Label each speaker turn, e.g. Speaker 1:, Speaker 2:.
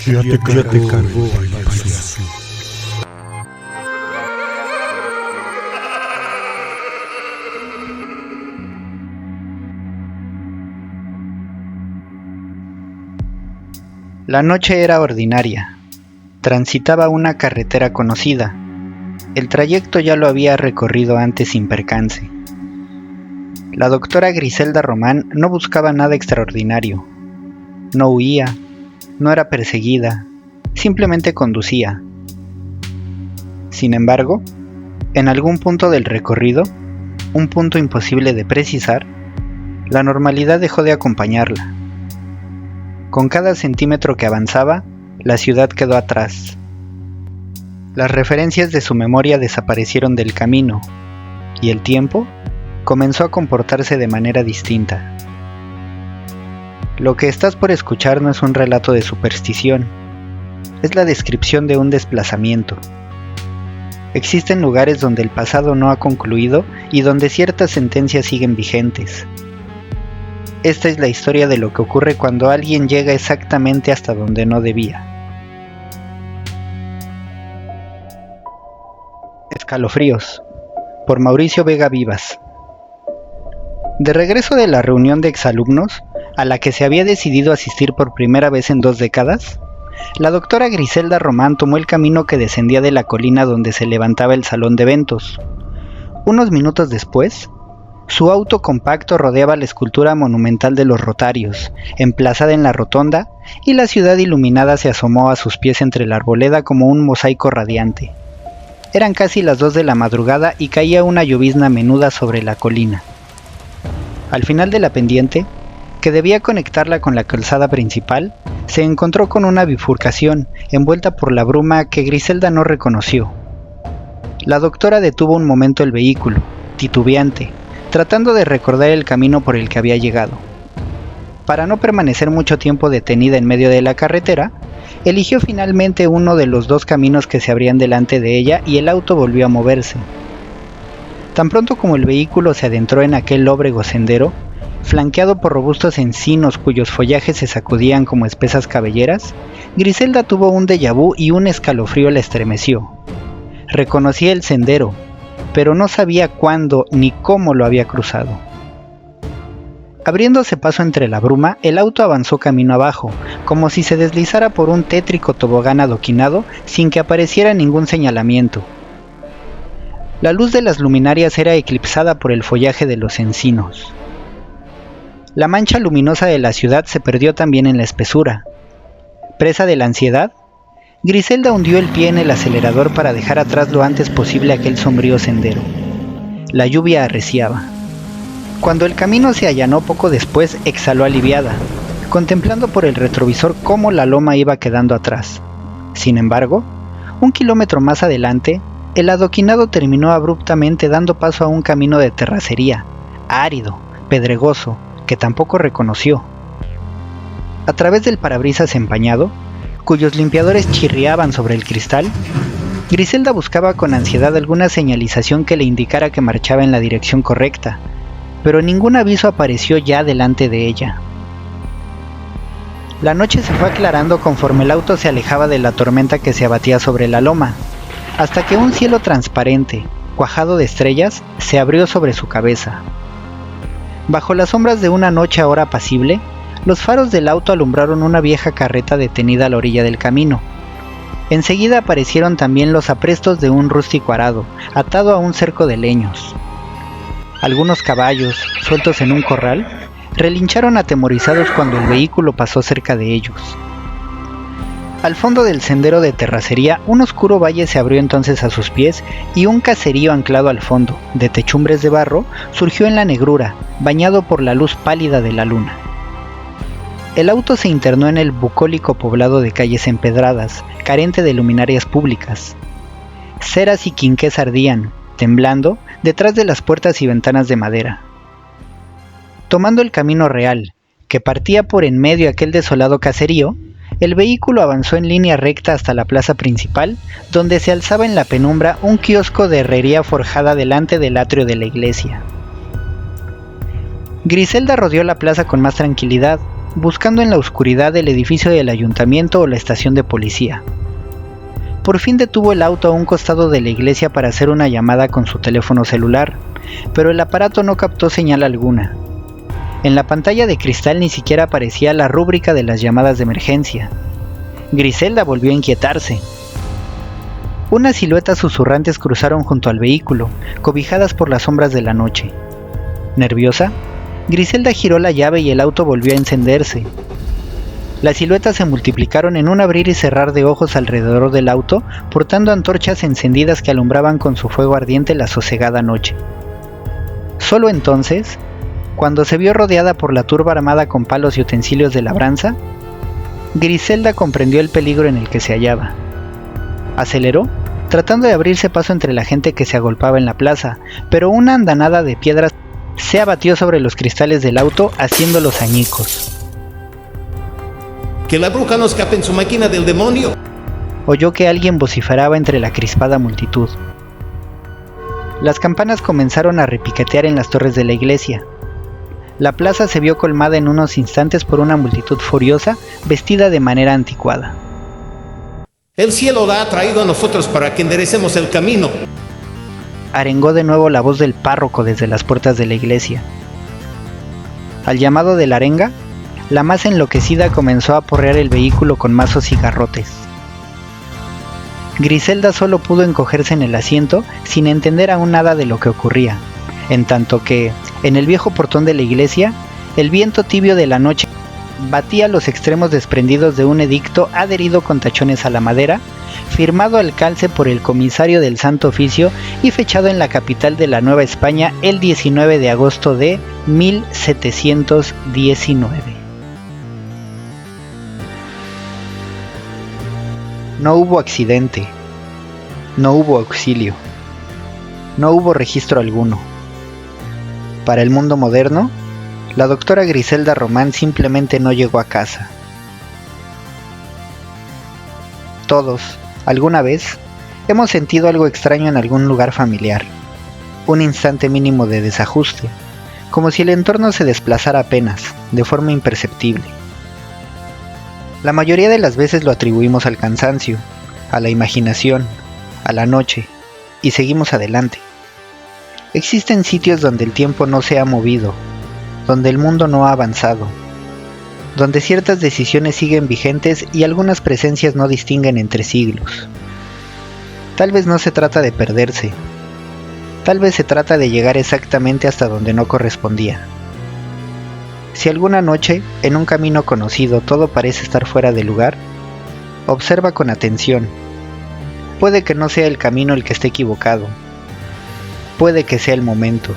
Speaker 1: Ya te cargo el payaso.
Speaker 2: La noche era ordinaria. Transitaba una carretera conocida. El trayecto ya lo había recorrido antes sin percance. La doctora Griselda Román no buscaba nada extraordinario. No huía, no era perseguida, simplemente conducía. Sin embargo, en algún punto del recorrido, un punto imposible de precisar, la normalidad dejó de acompañarla. Con cada centímetro que avanzaba, la ciudad quedó atrás. Las referencias de su memoria desaparecieron del camino, y el tiempo comenzó a comportarse de manera distinta. Lo que estás por escuchar no es un relato de superstición, es la descripción de un desplazamiento. Existen lugares donde el pasado no ha concluido y donde ciertas sentencias siguen vigentes. Esta es la historia de lo que ocurre cuando alguien llega exactamente hasta donde no debía. Escalofríos, por Mauricio Vega Vivas. De regreso de la reunión de exalumnos, a la que se había decidido asistir por primera vez en 2 décadas, la doctora Griselda Román tomó el camino que descendía de la colina donde se levantaba el salón de eventos. Unos minutos después, su auto compacto rodeaba la escultura monumental de los Rotarios, emplazada en la rotonda, y la ciudad iluminada se asomó a sus pies entre la arboleda como un mosaico radiante. Eran casi las 2 de la madrugada y caía una llovizna menuda sobre la colina. Al final de la pendiente, que debía conectarla con la calzada principal, se encontró con una bifurcación envuelta por la bruma que Griselda no reconoció. La doctora detuvo un momento el vehículo, titubeante, tratando de recordar el camino por el que había llegado. Para no permanecer mucho tiempo detenida en medio de la carretera, eligió finalmente uno de los 2 caminos que se abrían delante de ella y el auto volvió a moverse. Tan pronto como el vehículo se adentró en aquel lóbrego sendero, flanqueado por robustos encinos cuyos follajes se sacudían como espesas cabelleras, Griselda tuvo un déjà vu y un escalofrío la estremeció. Reconocía el sendero, pero no sabía cuándo ni cómo lo había cruzado. Abriéndose paso entre la bruma, el auto avanzó camino abajo, como si se deslizara por un tétrico tobogán adoquinado sin que apareciera ningún señalamiento. La luz de las luminarias era eclipsada por el follaje de los encinos. La mancha luminosa de la ciudad se perdió también en la espesura. Presa de la ansiedad, Griselda hundió el pie en el acelerador para dejar atrás lo antes posible aquel sombrío sendero. La lluvia arreciaba. Cuando el camino se allanó poco después, exhaló aliviada, contemplando por el retrovisor cómo la loma iba quedando atrás. Sin embargo, 1 kilómetro más adelante, el adoquinado terminó abruptamente dando paso a un camino de terracería, árido, pedregoso, que tampoco reconoció. A través del parabrisas empañado, cuyos limpiadores chirriaban sobre el cristal, Griselda buscaba con ansiedad alguna señalización que le indicara que marchaba en la dirección correcta, pero ningún aviso apareció ya delante de ella. La noche se fue aclarando conforme el auto se alejaba de la tormenta que se abatía sobre la loma, hasta que un cielo transparente, cuajado de estrellas, se abrió sobre su cabeza. Bajo las sombras de una noche ahora apacible, los faros del auto alumbraron una vieja carreta detenida a la orilla del camino. Enseguida aparecieron también los aprestos de un rústico arado, atado a un cerco de leños. Algunos caballos, sueltos en un corral, relincharon atemorizados cuando el vehículo pasó cerca de ellos. Al fondo del sendero de terracería, un oscuro valle se abrió entonces a sus pies y un caserío anclado al fondo, de techumbres de barro, surgió en la negrura, bañado por la luz pálida de la luna. El auto se internó en el bucólico poblado de calles empedradas, carente de luminarias públicas. Ceras y quinqués ardían, temblando, detrás de las puertas y ventanas de madera. Tomando el camino real, que partía por en medio aquel desolado caserío, el vehículo avanzó en línea recta hasta la plaza principal, donde se alzaba en la penumbra un kiosco de herrería forjada delante del atrio de la iglesia. Griselda rodeó la plaza con más tranquilidad, buscando en la oscuridad el edificio del ayuntamiento o la estación de policía. Por fin detuvo el auto a un costado de la iglesia para hacer una llamada con su teléfono celular, pero el aparato no captó señal alguna. En la pantalla de cristal ni siquiera aparecía la rúbrica de las llamadas de emergencia. Griselda volvió a inquietarse. Unas siluetas susurrantes cruzaron junto al vehículo, cobijadas por las sombras de la noche. Nerviosa, Griselda giró la llave y el auto volvió a encenderse. Las siluetas se multiplicaron en un abrir y cerrar de ojos alrededor del auto, portando antorchas encendidas que alumbraban con su fuego ardiente la sosegada noche. Solo entonces, cuando se vio rodeada por la turba armada con palos y utensilios de labranza, Griselda comprendió el peligro en el que se hallaba. Aceleró, tratando de abrirse paso entre la gente que se agolpaba en la plaza, pero una andanada de piedras se abatió sobre los cristales del auto, haciéndolos añicos.
Speaker 3: ¡Que la bruja no escape en su máquina del demonio!
Speaker 2: Oyó que alguien vociferaba entre la crispada multitud. Las campanas comenzaron a repiquetear en las torres de la iglesia. La plaza se vio colmada en unos instantes por una multitud furiosa, vestida de manera anticuada.
Speaker 3: El cielo la ha traído a nosotros para que enderecemos el camino.
Speaker 2: Arengó de nuevo la voz del párroco desde las puertas de la iglesia. Al llamado de la arenga, la masa enloquecida comenzó a aporrear el vehículo con mazos y garrotes. Griselda solo pudo encogerse en el asiento sin entender aún nada de lo que ocurría, en tanto que, en el viejo portón de la iglesia, el viento tibio de la noche batía los extremos desprendidos de un edicto adherido con tachones a la madera, firmado al calce por el comisario del Santo Oficio y fechado en la capital de la Nueva España el 19 de agosto de 1719. No hubo accidente, no hubo auxilio, no hubo registro alguno. Para el mundo moderno, la doctora Griselda Román simplemente no llegó a casa. Todos, alguna vez, hemos sentido algo extraño en algún lugar familiar, un instante mínimo de desajuste, como si el entorno se desplazara apenas, de forma imperceptible. La mayoría de las veces lo atribuimos al cansancio, a la imaginación, a la noche, y seguimos adelante. Existen sitios donde el tiempo no se ha movido, donde el mundo no ha avanzado, donde ciertas decisiones siguen vigentes y algunas presencias no distinguen entre siglos. Tal vez no se trata de perderse, tal vez se trata de llegar exactamente hasta donde no correspondía. Si alguna noche, en un camino conocido, todo parece estar fuera de lugar, observa con atención. Puede que no sea el camino el que esté equivocado, puede que sea el momento.